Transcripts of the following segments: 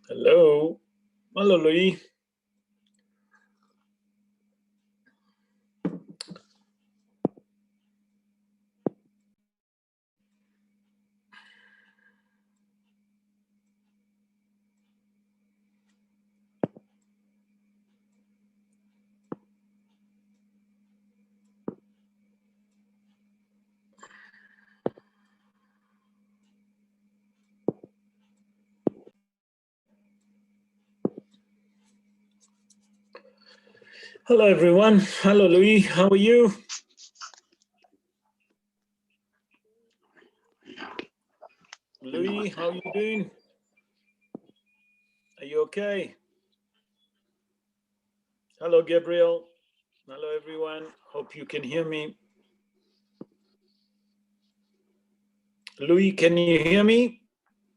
Hello. Hello, Louis. Hello, everyone. Hello, Louis. How are you? Louis, how are you doing? Are you okay? Hello, Gabriel. Hello, everyone. Hope you can hear me. Louis, can you hear me?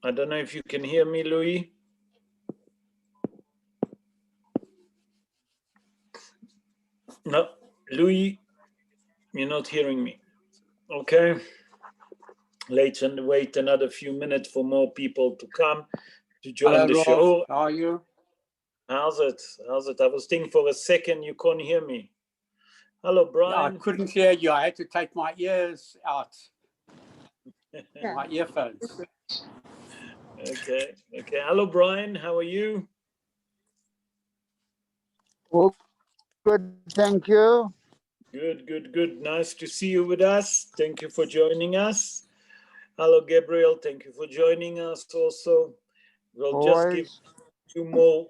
I don't know if you can hear me, Louis. No, Louis, you're not hearing me. Okay. Let's wait another few minutes for more people to come to join the show. How are you? How's it? I was thinking for a second you couldn't hear me. Hello, Brian. I couldn't hear you. I had to take my ears out. My earphones. Okay. Hello, Brian. How are you? Oh, good. Thank you. Good. Nice to see you with us. Thank you for joining us. Hello, Gabriel. Thank you for joining us also. We'll just give two more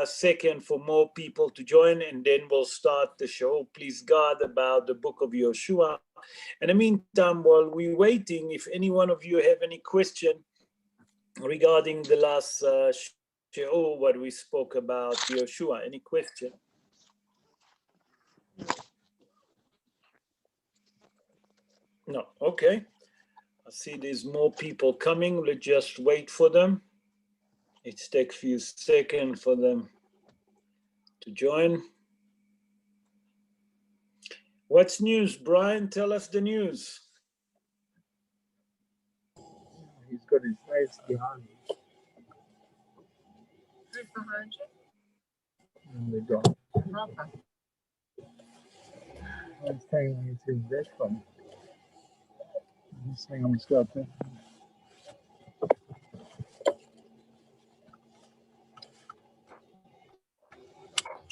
seconds for more people to join, and then we'll start the show, please God, about the book of Yehoshua. In the meantime, while we're waiting, if any one of you have any question regarding the last show, what we spoke about Yehoshua, any question? No, okay. I see there's more people coming. Let's just wait for them. It takes a few seconds for them to join. What's news, Brian? Tell us the news. He's got his face behind me. Who's behind you? And the dog. Okay. I'm saying it's his best one. He's saying I'm stopping.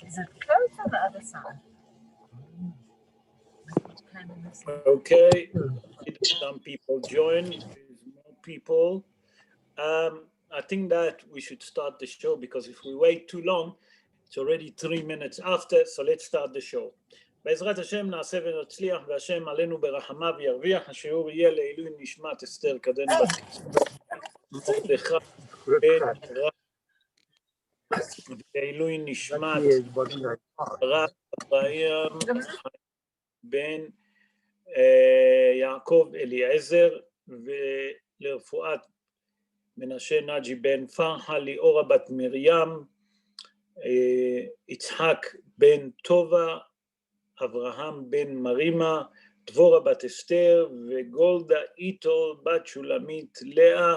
Is it closed on the other side? Okay, some people join. There's more people. I think that we should start the show because if we wait too long, it's already 3 minutes after, so let's start the show. בעזרת השם נעשה ונצליח, והשם עלינו ברחמיו ירוויח. השיעור יהיה לעילוי נשמת אסתר קדן בת מרדכי בן רב, ולעילוי נשמת רב אברהם בן יעקב אליעזר, ולרפואת מנשה נג'י בן פרחה, ליאורה בת מרים, יצחק בן טובה, אברהם בן מרימה, דבורה בת אסתר, וגולדה איתו בת שולמית לאה,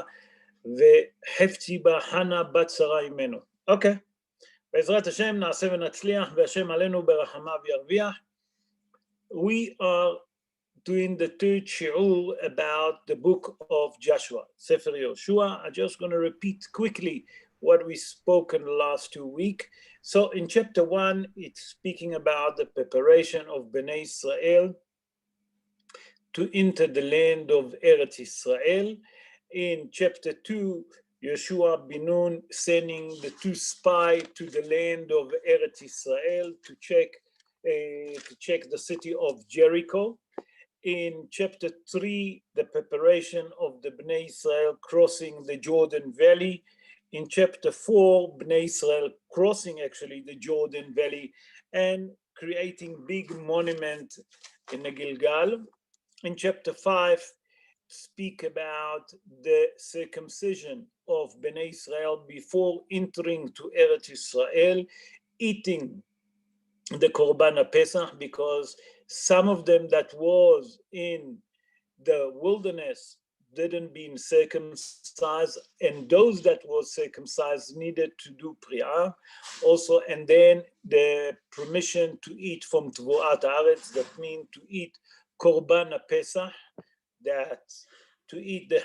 וחפציבה חנה בת שרה אימנו. אוקיי, בעזרת השם נעשה ונצליח, והשם עלינו ברחמיו ירוויח. We are doing the third shiur about the book of Joshua, Sefer Yehoshua. I'm just going to repeat quickly what we spoke in the last 2 weeks. So in chapter 1, it's speaking about the preparation of Bnei Israel to enter the land of Eretz Israel. In chapter 2, Yehoshua bin Nun sending the 2 spies to the land of Eretz Israel to check the city of Jericho. In chapter 3, the preparation of the Bnei Israel crossing the Jordan Valley. In chapter 4, Bnei Israel crossing actually the Jordan Valley and creating big monument in the Gilgal. In chapter 5, speak about the circumcision of Bnei Israel before entering to Eretz Israel, eating the Korban Pesach, because some of them that was in the wilderness didn't been circumcised, and those that were circumcised needed to do pri'ah also, and then the permission to eat from Tvu'at Haaretz, that means to eat Korban Pesach, that to eat the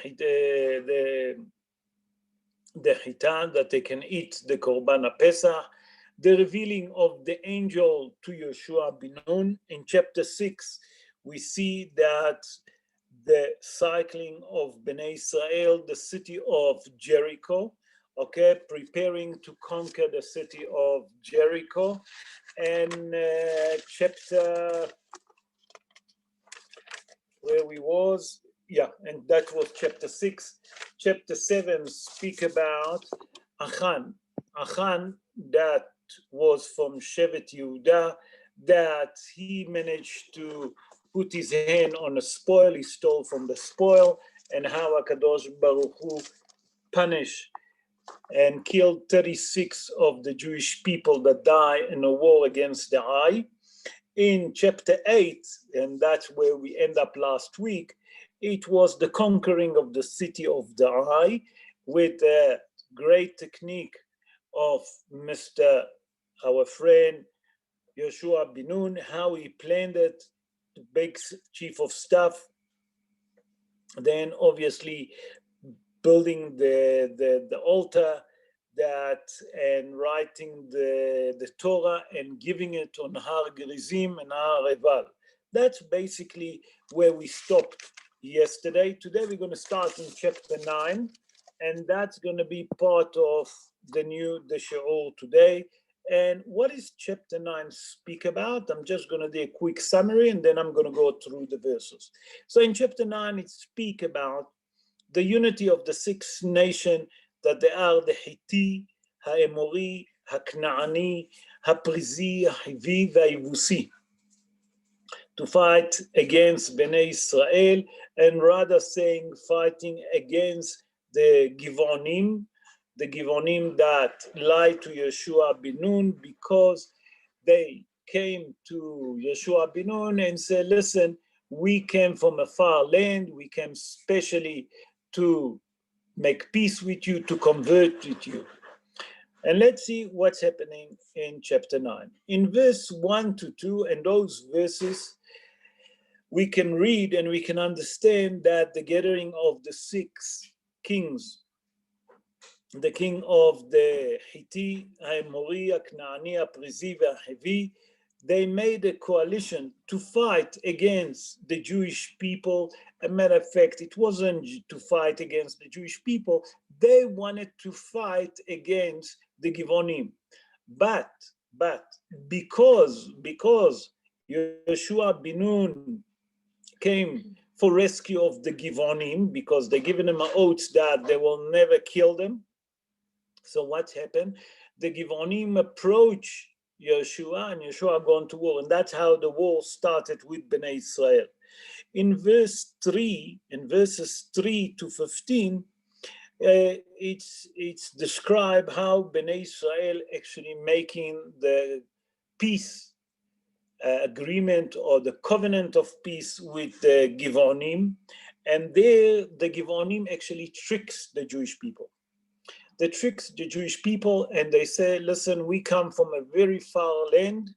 Chita, that they can eat the Korban Pesach. The revealing of the angel to Yehoshua ben Nun. In chapter 6, we see that the cycling of Bnei Israel, the city of Jericho, okay, preparing to conquer the city of Jericho. And chapter, where we was, yeah, and that was chapter 6. Chapter 7 speak about Achan, that was from Shevet Yehuda, that he managed to put his hand on a spoil, he stole from the spoil, and how HaKadosh Baruch Hu punished and killed 36 of the Jewish people that died in a war against the Ai. In chapter 8, and that's where we end up last week, it was the conquering of the city of the Ai with a great technique of our friend Yehoshua ben Nun, how he planned it, the big chief of staff, then obviously building the altar, that and writing the Torah and giving it on Har Gerizim and Har Eval. That's basically where we stopped yesterday. Today we're going to start in chapter 9, and that's going to be part of the Shi'ur today. And what is chapter 9 speak about? I'm just going to do a quick summary, and then I'm going to go through the verses. So in chapter 9, it speak about the unity of the 6 nations, that they are the Hitti, HaEmori, HaKnaani, HaPerizi, HaHivi, VaYevusi, to fight against Bnei Israel, and rather saying fighting against the Givonim that lied to Yehoshua ben Nun, because they came to Yehoshua ben Nun and said, listen, we came from a far land, we came specially to make peace with you, to convert with you. And let's see what's happening in chapter 9. In verse 1 to 2, and those verses, we can read and we can understand that the gathering of the 6 kings, the king of the Hitti, HaEmori, HaKnaani, HaPerizi, HaHivi, they made a coalition to fight against the Jewish people. As a matter of fact, it wasn't to fight against the Jewish people. They wanted to fight against the Givonim. But because Yehoshua ben Nun came for rescue of the Givonim, because they given them an oath that they will never kill them. So what happened? The Givonim approached Yehoshua, and Yehoshua gone to war, and that's how the war started with Bnei Israel. In verses 3 to 15, it's described how Bnei Israel actually making the peace agreement or the covenant of peace with the Givonim, and there the Givonim actually tricks the Jewish people. They tricks the Jewish people, and they say, listen, we come from a very far land,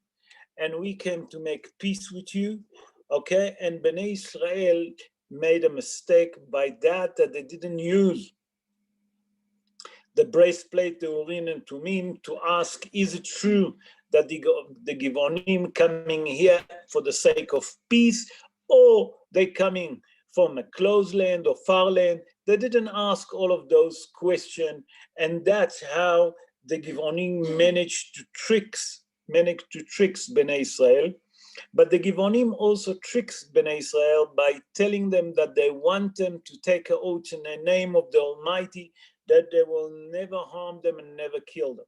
and we came to make peace with you, okay? And Bnei Israel made a mistake by that they didn't use the breastplate, the Urim and Tumim, to ask, is it true that the Givonim coming here for the sake of peace, or they coming from a close land or far land? They didn't ask all of those questions, and that's how the Givonim managed to trick Bnei Israel. But the Givonim also tricks Bnei Israel by telling them that they want them to take an oath in the name of the Almighty, that they will never harm them and never kill them.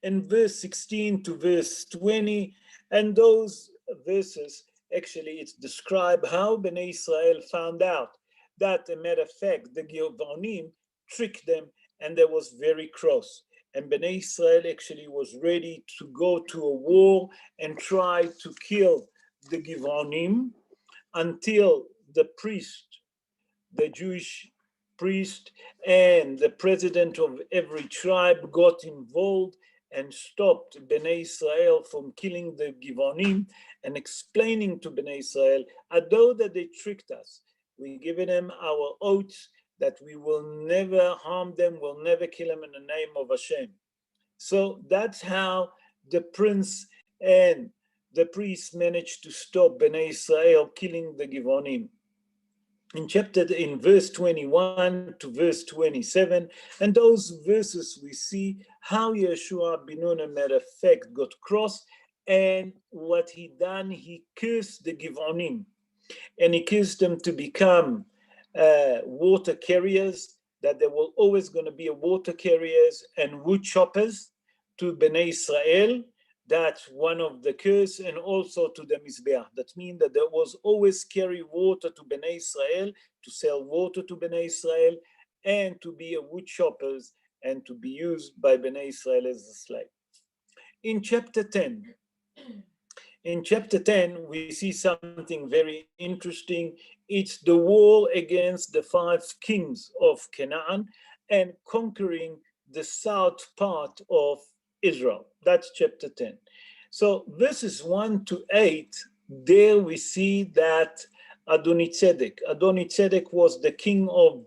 In verse 16 to verse 20, and those verses, actually it's described how Bnei Israel found out that, a matter of fact, the Givonim tricked them, and they was very cross. And Bnei Israel actually was ready to go to a war and try to kill the Givonim, until the priest the Jewish priest and the president of every tribe got involved and stopped Bnei Israel from killing the Givonim, and explaining to Bnei Israel, although that they tricked us, we given them our oaths that we will never harm them, will never kill them in the name of Hashem. So that's how the prince and the priest managed to stop Bnei Israel killing the Givonim. In verse 21 to verse 27, and those verses we see how Yehoshua ben Nun, matter of fact, got cross, and what he done, he cursed the Givonim, and he cursed them to become water carriers, that there will always going to be a water carriers and wood choppers to Bnei Israel. That's one of the curse, and also to the Mizbeach. That means that there was always carry water to Bnei Israel, to sell water to Bnei Israel, and to be a wood choppers, and to be used by Bnei Israel as a slave. In chapter 10, we see something very interesting. It's the war against the 5 kings of Canaan and conquering the south part of Israel. That's chapter 10. So verses 1 to 8, there we see that Adoni-Tzedek was the king of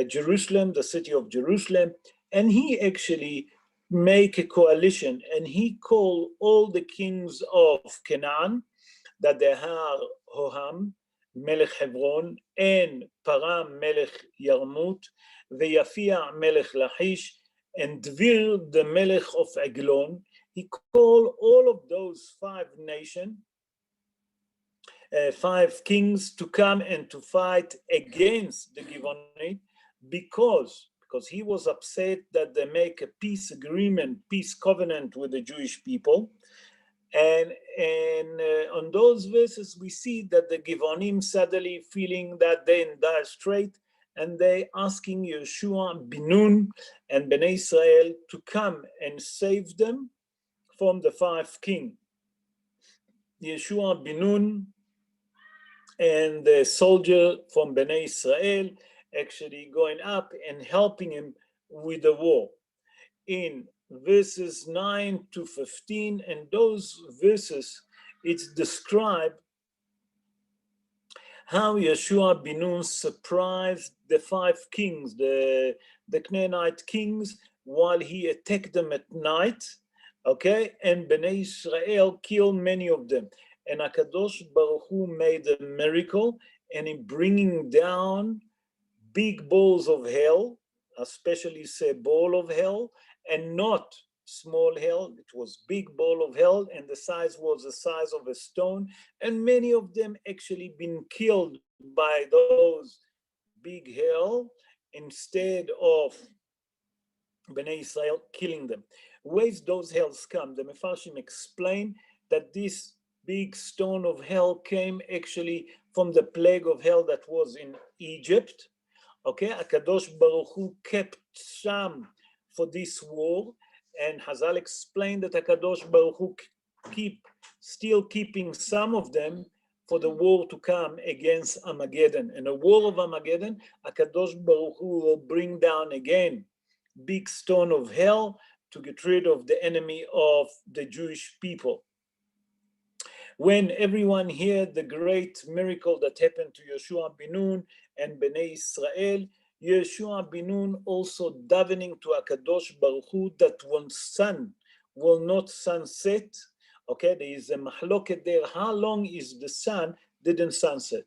Jerusalem, the city of Jerusalem, and he actually make a coalition, and he called all the kings of Canaan, that they are Hoham, Melech Hebron, and Param, Melech Yarmut, Veyafia, Melech Lachish, and Dvir, the Melech of Eglon. He called all of those 5 nations, 5 kings, to come and to fight against the Givonite, because he was upset that they make a peace agreement, peace covenant with the Jewish people. And on those verses, we see that the Givonim suddenly feeling that they're in dire strait, and they asking Yehoshua ben Nun and Bnei Israel to come and save them from the 5 kings. Yehoshua ben Nun and the soldier from Bnei Israel actually going up and helping him with the war. In verses 9 to 15, and those verses, it's described how Yehoshua ben Nun surprised the 5 kings, the Canaanite kings, while he attacked them at night, okay, and Bnei Israel killed many of them. And HaKadosh Baruch Hu made a miracle, and in bringing down big balls of hell, especially say ball of hell, and not small hell. It was big ball of hell, and the size was the size of a stone, and many of them actually been killed by those big hell instead of Bnei Israel killing them. Where those hells come? The Mefarshim explain that this big stone of hell came actually from the plague of hell that was in Egypt. Okay, HaKadosh Baruch Hu kept some for this war, and Hazal explained that HaKadosh Baruch Hu still keeping some of them for the war to come against Armageddon. And the war of Armageddon, HaKadosh Baruch Hu will bring down again big stone of hell to get rid of the enemy of the Jewish people. When everyone heard the great miracle that happened to Yehoshua ben Nun and Bnei Israel, Yehoshua ben Nun also davening to HaKadosh Baruch Hu that one sun will not sunset. Okay, there is a mahloket there. How long is the sun didn't sunset?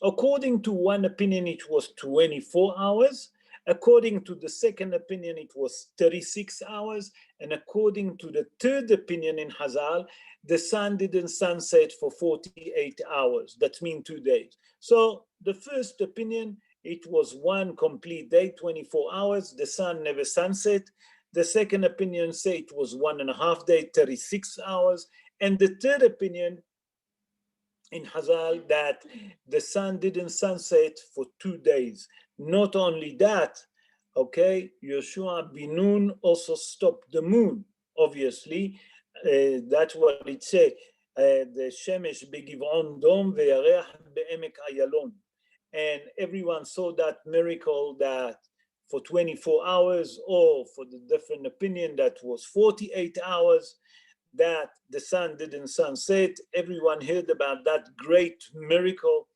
According to one opinion, it was 24 hours. According to the second opinion, it was 36 hours. And according to the third opinion in Hazal, the sun didn't sunset for 48 hours. That means 2 days. So the first opinion, it was one complete day, 24 hours. The sun never sunset. The second opinion say it was 1.5 days, 36 hours. And the third opinion in Hazal that the sun didn't sunset for 2 days. Not only that, okay, Yehoshua ben Nun also stopped the moon, obviously. That's what it said. The Shemesh begiv'on dom ve'yareach be'emek ayalon. and everyone saw that miracle that for 24 hours, or for the different opinion that was 48 hours, that the sun didn't sunset. Everyone heard about that great miracle,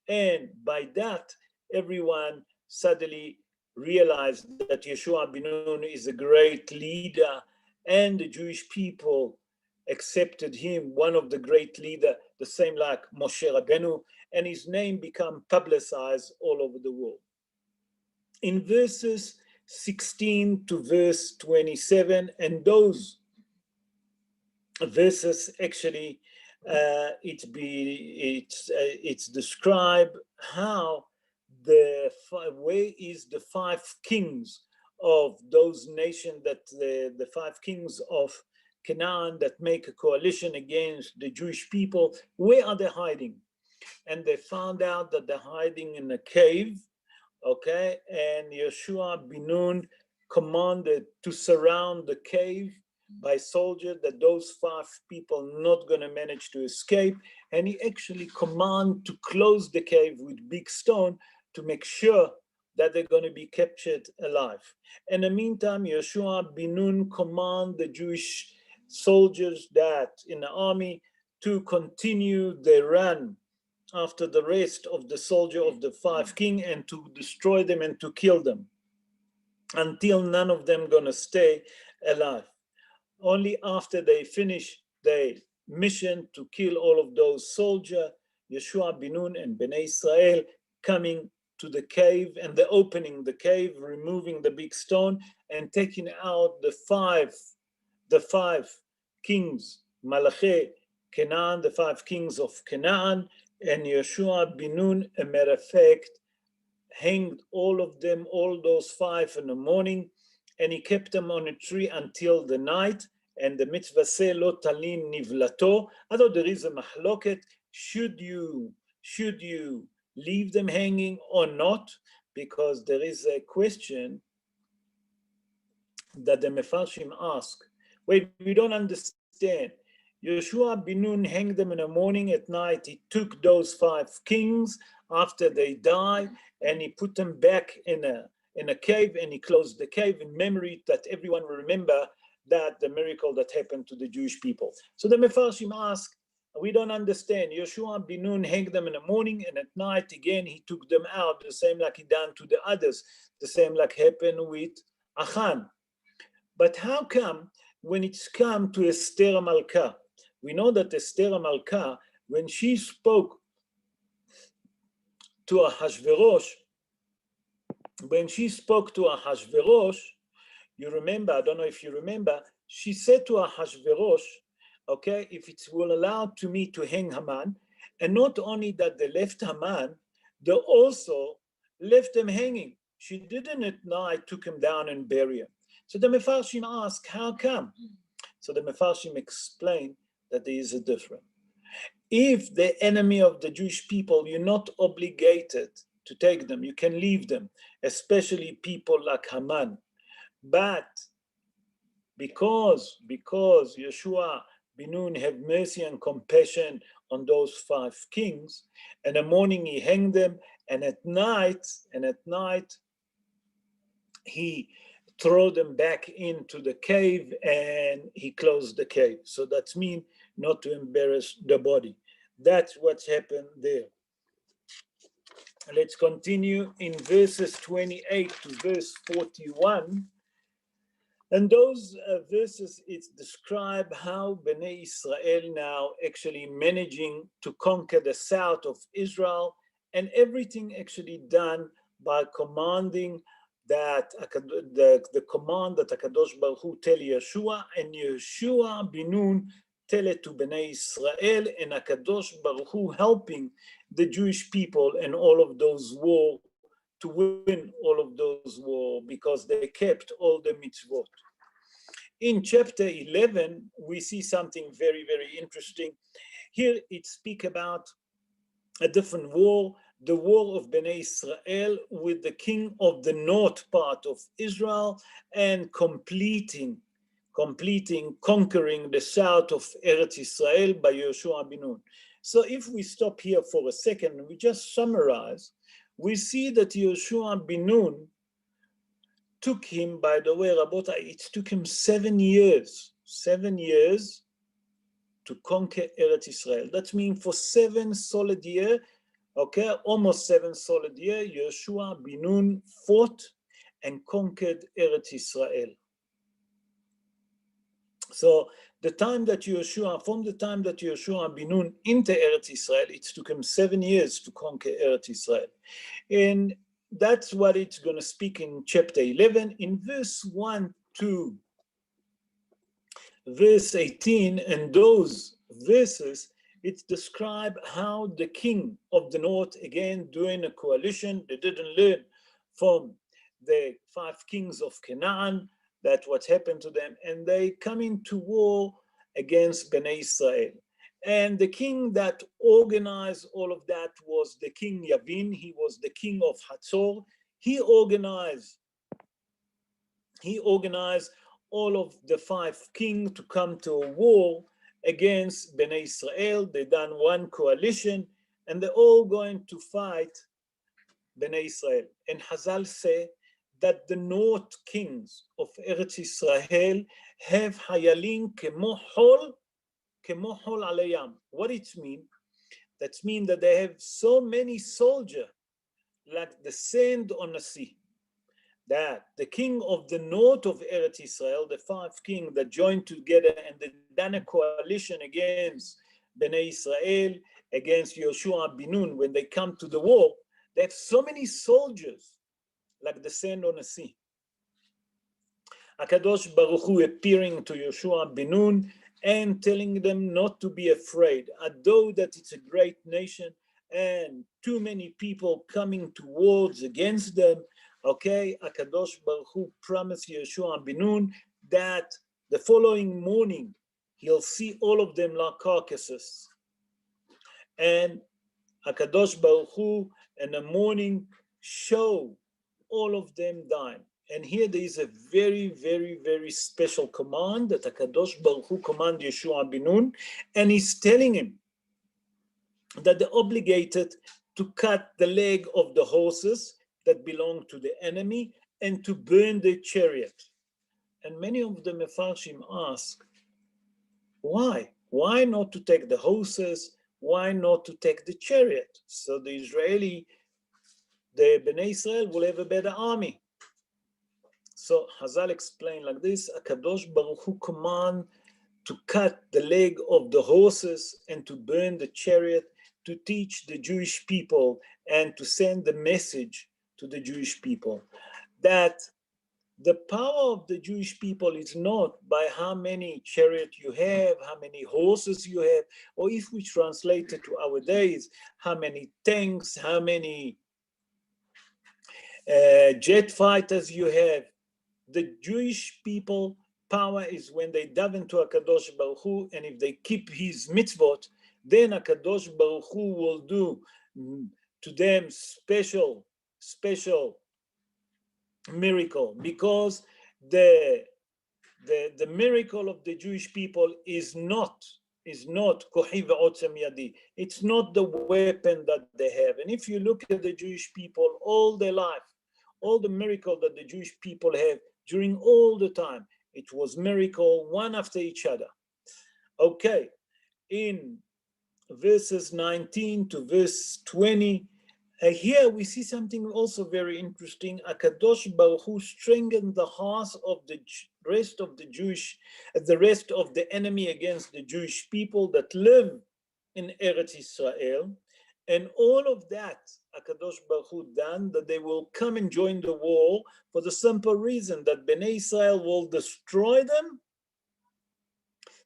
and by that, everyone suddenly realized that Yehoshua ben Nun is a great leader, and the Jewish people accepted him, one of the great leaders, the same like Moshe Rabbeinu, and his name became publicized all over the world. In verses 16 to verse 27, and those verses actually it's describe how the way is the five kings of those nations, that the five kings of Canaan that make a coalition against the Jewish people, where are they hiding? And they found out that they're hiding in a cave, okay? And Yehoshua ben Nun commanded to surround the cave by soldiers, that those five people not going to manage to escape. And he actually commanded to close the cave with big stone to make sure that they're going to be captured alive. In the meantime, Yehoshua ben Nun commanded the Jewish soldiers that in the army to continue their run after the rest of the soldier of the five king, and to destroy them and to kill them until none of them gonna stay alive. Only after they finish their mission to kill all of those soldiers, Yehoshua ben Nun and Bnei Israel coming to the cave, and they're opening the cave, removing the big stone and taking out the five kings, Malachi Canaan, the five kings of Canaan. And Yehoshua ben Nun, a matter of fact, hanged all of them, all those five, in the morning, and he kept them on a tree until the night. And the mitzvah say lo talin nivlato. Although there is a mahloket, should you leave them hanging or not? Because there is a question that the Mefarshim ask. Wait, we don't understand. Yehoshua ben Nun hanged them in the morning. At night, he took those five kings after they died, and he put them back in a cave, and he closed the cave in memory that everyone will remember that the miracle that happened to the Jewish people. So the Mefarshim ask, we don't understand. Yehoshua ben Nun hanged them in the morning, and at night again he took them out, the same like he done to the others, the same like happened with Achan. But how come when it's come to Esther Malka? We know that Esther Malka, when she spoke to Ahashverosh, you remember, I don't know if you remember, she said to Ahashverosh, okay, if it will allow to me to hang Haman, and not only that they left Haman, they also left him hanging. She didn't at night took him down and bury him. So the Mefarshim ask, how come? So the Mefarshim explain that there is a difference. If the enemy of the Jewish people, you're not obligated to take them, you can leave them, especially people like Haman. But because Yehoshua ben Nun have mercy and compassion on those five kings, in the morning he hanged them, and at night he throw them back into the cave, and he closed the cave. So that means not to embarrass the body. That's what's happened there. Let's continue in verses 28 to verse 41. And those verses, it's describe how Bnei Israel now actually managing to conquer the south of Israel, and everything actually done by commanding that the command that HaKadosh Baruch Hu tell Yehoshua, and Yehoshua ben Nun tell it to Bnei Israel, and HaKadosh Baruch Hu helping the Jewish people in all of those war, to win all of those war, because they kept all the mitzvot. In chapter 11, we see something very, very interesting. Here it speaks about a different war, the war of Bnei Israel with the king of the north part of Israel, and conquering the south of Eretz Israel by Yehoshua ben Nun. So if we stop here for a second, we just summarize we see that Yehoshua bin Nun took him, by the way, Rabotai, it took him 7 years to conquer Eretz Israel. That means for 7 solid years, okay, almost 7 solid years, Yehoshua bin Nun fought and conquered Eretz Israel. So the time that Yehoshua, from the time that Yehoshua bin Nun into Eretz Israel, it took him 7 years to conquer Eretz Israel. And that's what it's going to speak in chapter 11. In verse 1 to verse 18, and those verses, it describes how the king of the north, again, doing a coalition, they didn't learn from the 5 kings of Canaan, that what happened to them, and they come into war against Bnei Israel. And the king that organized all of that was the king Yavin. He was the king of Hatzor. He organized all of the 5 kings to come to a war against Bnei Israel. They done one coalition, and they're all going to fight Bnei Israel. And Hazal say that the north kings of Eretz Israel have hayalim kemo hol alayam. What it means? That means that they have so many soldiers like the sand on the sea. That the king of the north of Eretz Israel, the 5 kings that joined together and they done a coalition against Bnei Israel, against Yehoshua bin Nun, when they come to the war, they have so many soldiers like the sand on the sea. HaKadosh Baruch Hu appearing to Yehoshua bin Nun and telling them not to be afraid, although that it's a great nation and too many people coming towards against them. Okay, HaKadosh Baruch Hu promised Yehoshua bin Nun that the following morning he'll see all of them like carcasses. And HaKadosh Baruch Hu in the morning show all of them dying. And here there is a very, very, very special command that HaKadosh Baruch Hu command Yehoshua bin Nun, and he's telling him that they're obligated to cut the leg of the horses that belong to the enemy and to burn the chariot. And many of the Mefarshim ask, why? Why not to take the horses? Why not to take the chariot? So the Bnei Israel will have a better army. So Hazal explained like this: HaKadosh Baruch Hu command to cut the leg of the horses and to burn the chariot, to teach the Jewish people and to send the message to the Jewish people that the power of the Jewish people is not by how many chariots you have, how many horses you have, or if we translate it to our days, how many tanks, how many jet fighters you have. The Jewish people power is when they dive into HaKadosh Baruch Hu, and if they keep his mitzvot, then HaKadosh Baruch Hu will do to them special miracle, because the miracle of the Jewish people is not kohi ve'otzem yadi. It's not the weapon that they have. And if you look at the Jewish people all their life, all the miracle that the Jewish people have during all the time, it was miracle one after each other. Okay, in verses 19 to verse 20, here we see something also very interesting. HaKadosh Baruch Hu strengthened the hearts of the rest of the enemy against the Jewish people that live in Eretz Israel. And all of that, HaKadosh Baruch Hu done, that they will come and join the war for the simple reason that Bnei Israel will destroy them,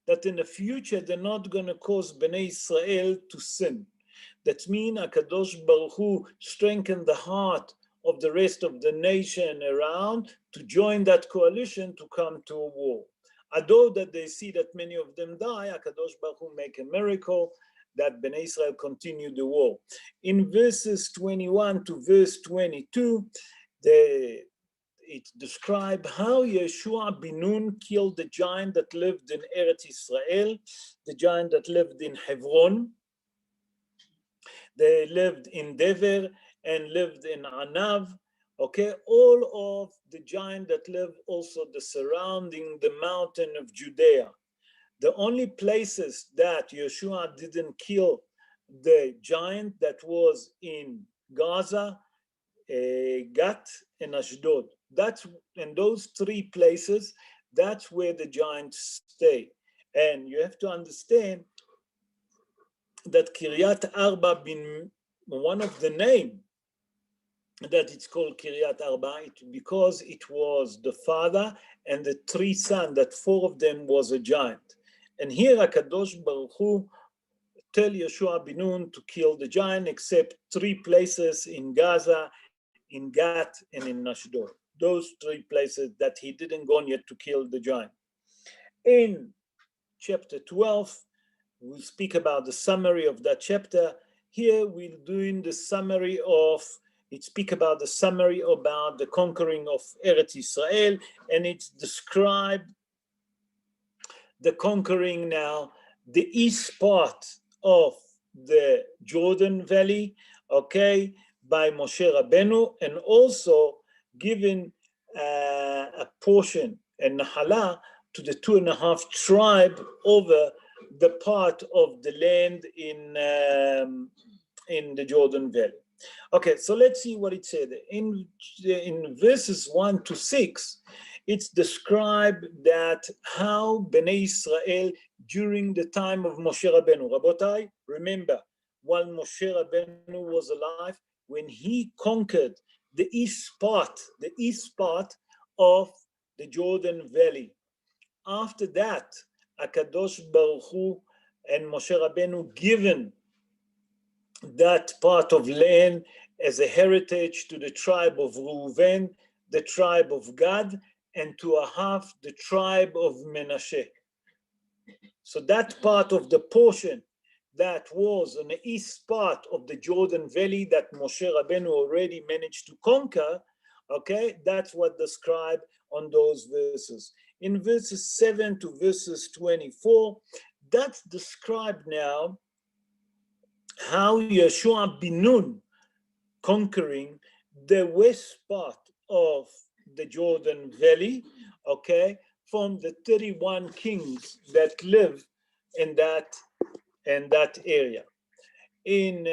that in the future they're not going to cause Bnei Israel to sin. That means HaKadosh Baruch Hu strengthened the heart of the rest of the nation around to join that coalition to come to a war. Although that they see that many of them die, HaKadosh Baruch Hu make a miracle that Bnei Israel continue the war. In verses 21 to verse 22, it describes how Yehoshua bin Nun killed the giant that lived in Eretz Israel, the giant that lived in Hebron. They lived in Dever, and lived in Anav. Okay, all of the giants that live also the surrounding the mountain of Judea. The only places that Yehoshua didn't kill the giant that was in Gaza, Gat, and Ashdod. That's in those three places, that's where the giants stay. And you have to understand that Kiryat Arba been one of the name that it's called Kiryat Arba because it was the father and the three sons, that four of them was a giant. And here HaKadosh Baruch Hu tell Yehoshua bin Nun to kill the giant, except three places in Gaza, in Gat, and in Ashdod. Those three places that he didn't go yet to kill the giant. In chapter 12, we'll speak about the summary of that chapter. Here we're doing the summary of, it speak about the summary about the conquering of Eretz Israel, and it's described the conquering now, the east part of the Jordan Valley, okay, by Moshe Rabbeinu, and also given a portion and Nahala to the 2.5 tribe over the part of the land in the Jordan Valley. Okay, so let's see what it said. In verses 1 to 6, it's described that how Bnei Israel during the time of Moshe Rabbeinu. Rabotai, remember, while Moshe Rabbeinu was alive, when he conquered the east part of the Jordan Valley. After that, HaKadosh Baruch Hu and Moshe Rabbeinu given that part of land as a heritage to the tribe of Reuven, the tribe of Gad, and to a half the tribe of Menashe. So that part of the portion that was on the east part of the Jordan Valley that Moshe Rabbeinu already managed to conquer, okay, that's what described on those verses. In verses 7 to verses 24, that's described now how Yehoshua bin Nun conquering the west part of the Jordan Valley, okay, from the 31 kings that live in that area. In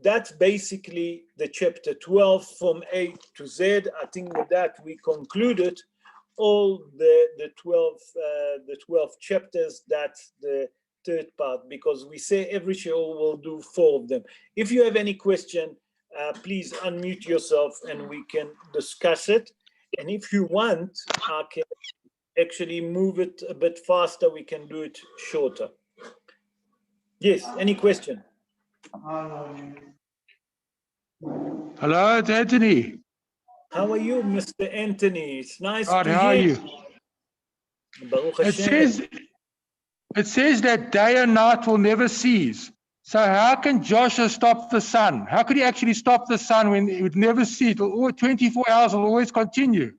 that's basically the chapter 12 from A to Z. I think with that we concluded all the 12 chapters. That's the third part, because we say every show will do 4 of them. If you have any question, please unmute yourself and we can discuss it. And if you want, I can actually move it a bit faster. We can do it shorter. Yes, any question? Hello, it's Anthony. How are you, Mr. Anthony? It's nice God, to how are hear you? Baruch It Hashem. says that day and night will never cease. So how can Joshua stop the sun? How could he actually stop the sun when it would never cease? 24 hours will always continue.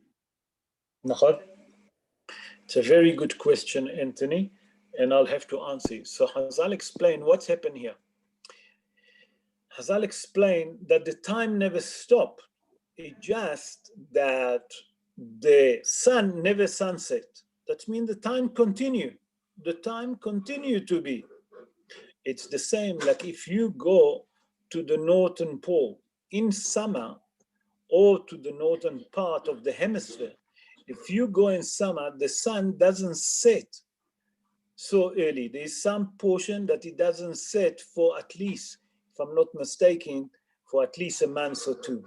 It's a very good question, Anthony, and I'll have to answer you. So Hazal explained what's happened here. Hazal explained that the time never stopped. It's just that the sun never sunset. That means the time continue. The time continue to be. It's the same like if you go to the northern pole in summer or to the northern part of the hemisphere. If you go in summer, the sun doesn't set so early. There's some portion that it doesn't set for at least, if I'm not mistaken, for at least a month or 2.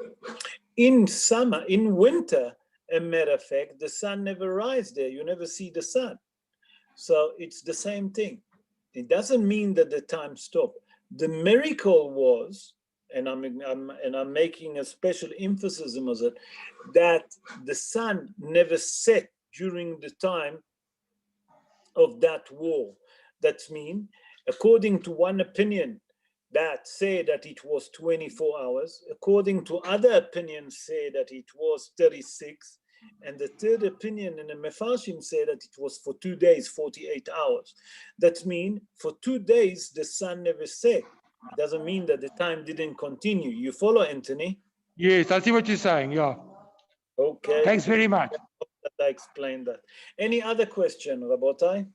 In summer, in winter, a matter of fact, the sun never rises there. You never see the sun. So it's the same thing. It doesn't mean that the time stopped. The miracle was, and I'm making a special emphasis on it, that the sun never set during the time of that war. That means, according to one opinion, that say that it was 24 hours. According to other opinions, say that it was 36. And the third opinion in the Mefarshim say that it was for 2 days, 48 hours. That means for 2 days, the sun never set. It doesn't mean that the time didn't continue. You follow, Anthony? Yes, I see what you're saying, yeah. Okay. Thanks very much. That I explained that. Any other question, Rabotai?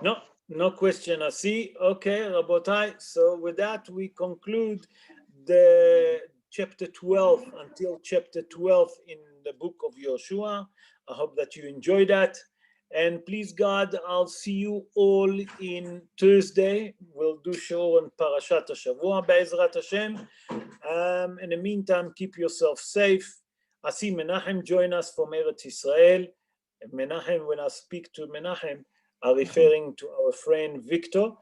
No, no question. I see. Okay, Rabotai. So with that, we conclude the chapter 12 until chapter 12 in the book of Yehoshua. I hope that you enjoy that. And please God, I'll see you all in Thursday. We'll do show on Parashat HaShavua, Be'ezrat Hashem. In the meantime, keep yourself safe. I see Menachem join us from Eretz Israel. Menachem, when I speak to Menachem, I'm referring to our friend Victor.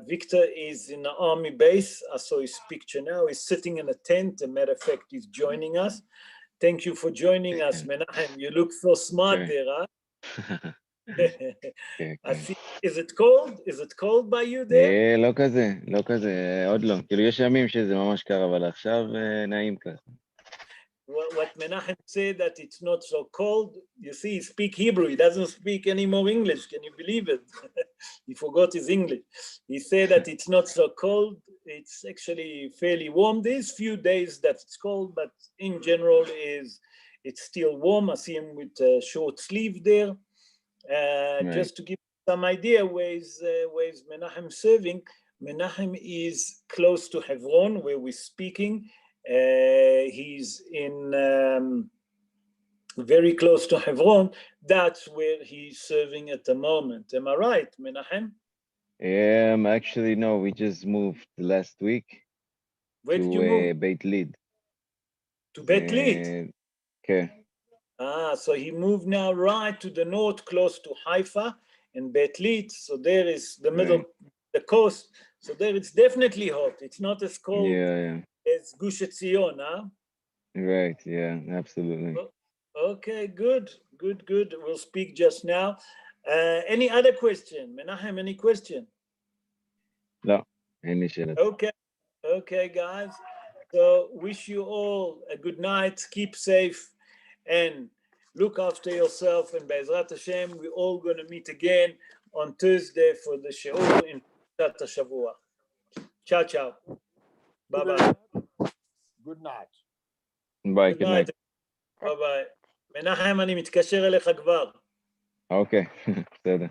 Victor is in the army base. I saw his picture now. He's sitting in a tent. As a matter of fact, he's joining us. Thank you for joining us, Menachem. You look so smart there, huh? I see. Is it cold? Is it cold by you there? לא כזה, לא כזה, עוד לא. כאילו יש ימים שזה ממש קר, אבל עכשיו נעים ככה. What Menachem said, that it's not so cold. You see, he speaks Hebrew. He doesn't speak any more English. Can you believe it? He forgot his English. He said that it's not so cold. It's actually fairly warm. There's few days that it's cold, but in general it's still warm. I see him with a short sleeve there. Right. Just to give some idea where is Menachem serving. Menachem is close to Hebron, where we're speaking. He's in very close to Hebron. That's where he's serving at the moment. Am I right, Menachem? Actually, no, we just moved last week. Where did you move? Beit Lid. To Beit Lid? Okay. So he moved now right to the north, close to Haifa and Beit Lid. So there is the middle, right. The coast. So there it's definitely hot. It's not as cold as Gush Etzion, huh? Right, yeah, absolutely. Okay, good. We'll speak just now. Any other question? Menachem, any question? No, any shit. Okay, guys. So wish you all a good night. Keep safe and look after yourself. And Be'ezrat Hashem, we're all going to meet again on Thursday for the She'ur in Parashat HaShavua. Ciao. Bye-bye. Good night. Bye, good night. Bye-bye. מנחם, אני מתקשר אליך כבר. אוקיי, בסדר.